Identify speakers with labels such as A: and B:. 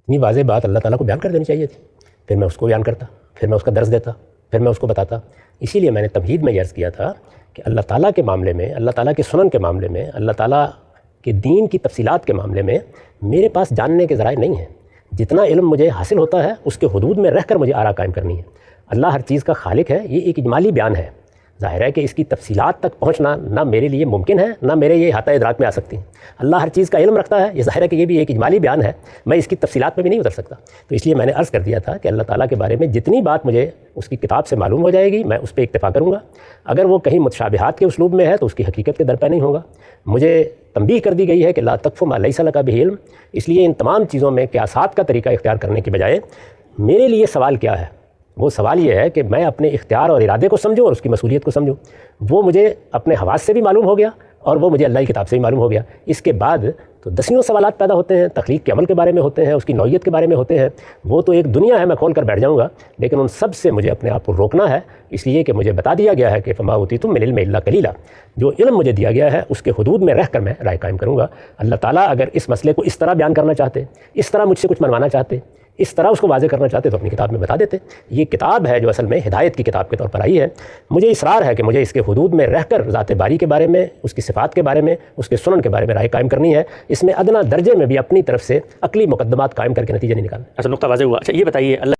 A: اتنی واضح بات اللہ تعالیٰ کو بیان کر دینی چاہیے تھی، پھر میں اس کو بیان کرتا، پھر میں اس کا درس دیتا، پھر میں اس کو بتاتا۔ اسی لیے میں نے تمہید میں یہ عرض کیا تھا کہ اللہ تعالیٰ کے معاملے میں، اللہ تعالیٰ کے سنن کے معاملے میں، اللہ تعالیٰ کے دین کی تفصیلات کے معاملے میں میرے پاس جاننے کے ذرائع نہیں ہیں۔ جتنا علم مجھے حاصل ہوتا ہے اس کے حدود میں رہ کر مجھے آرا قائم کرنی ہے۔ اللہ ہر چیز کا خالق ہے، یہ ایک اجمالی بیان ہے۔ ظاہر ہے کہ اس کی تفصیلات تک پہنچنا نہ میرے لیے ممکن ہے، نہ میرے یہ احاطہ ادراک میں آ سکتی ہیں۔ اللہ ہر چیز کا علم رکھتا ہے، یہ ظاہر ہے کہ یہ بھی ایک اجمالی بیان ہے، میں اس کی تفصیلات میں بھی نہیں اتر سکتا۔ تو اس لیے میں نے عرض کر دیا تھا کہ اللہ تعالیٰ کے بارے میں جتنی بات مجھے اس کی کتاب سے معلوم ہو جائے گی میں اس پہ اکتفا کروں گا۔ اگر وہ کہیں متشابہات کے اسلوب میں ہے تو اس کی حقیقت کے درپے نہیں ہوگا۔ مجھے تنبیہ کر دی گئی ہے کہ لا تقف ما لیس لک بہ علم، اس لیے ان تمام چیزوں میں قیاسات کا طریقہ اختیار کرنے کی بجائے میرے لیے سوال کیا ہے؟ وہ سوال یہ ہے کہ میں اپنے اختیار اور ارادے کو سمجھوں اور اس کی مسئولیت کو سمجھوں۔ وہ مجھے اپنے حواس سے بھی معلوم ہو گیا اور وہ مجھے اللہ کی کتاب سے بھی معلوم ہو گیا۔ اس کے بعد تو دسیوں سوالات پیدا ہوتے ہیں، تخلیق کے عمل کے بارے میں ہوتے ہیں، اس کی نوعیت کے بارے میں ہوتے ہیں۔ وہ تو ایک دنیا ہے، میں کھول کر بیٹھ جاؤں گا، لیکن ان سب سے مجھے اپنے آپ کو روکنا ہے، اس لیے کہ مجھے بتا دیا گیا ہے کہ فما اوتیتم من العلم الا قلیلا، جو علم مجھے دیا گیا ہے اس کے حدود میں رہ کر میں رائے قائم کروں گا۔ اللہ تعالیٰ اگر اس مسئلے کو اس طرح بیان کرنا چاہتے، اس طرح مجھ سے کچھ منوانا چاہتے، اس طرح اس کو واضح کرنا چاہتے تو اپنی کتاب میں بتا دیتے۔ یہ کتاب ہے جو اصل میں ہدایت کی کتاب کے طور پر آئی ہے۔ مجھے اصرار ہے کہ مجھے اس کے حدود میں رہ کر ذات باری کے بارے میں، اس کی صفات کے بارے میں، اس کے سنن کے بارے میں رائے قائم کرنی ہے۔ اس میں ادنیٰ درجے میں بھی اپنی طرف سے عقلی مقدمات قائم کر کے نتیجے نہیں نکالنا۔
B: اچھا، نقطہ واضح ہوا۔ اچھا یہ بتائیے، اللہ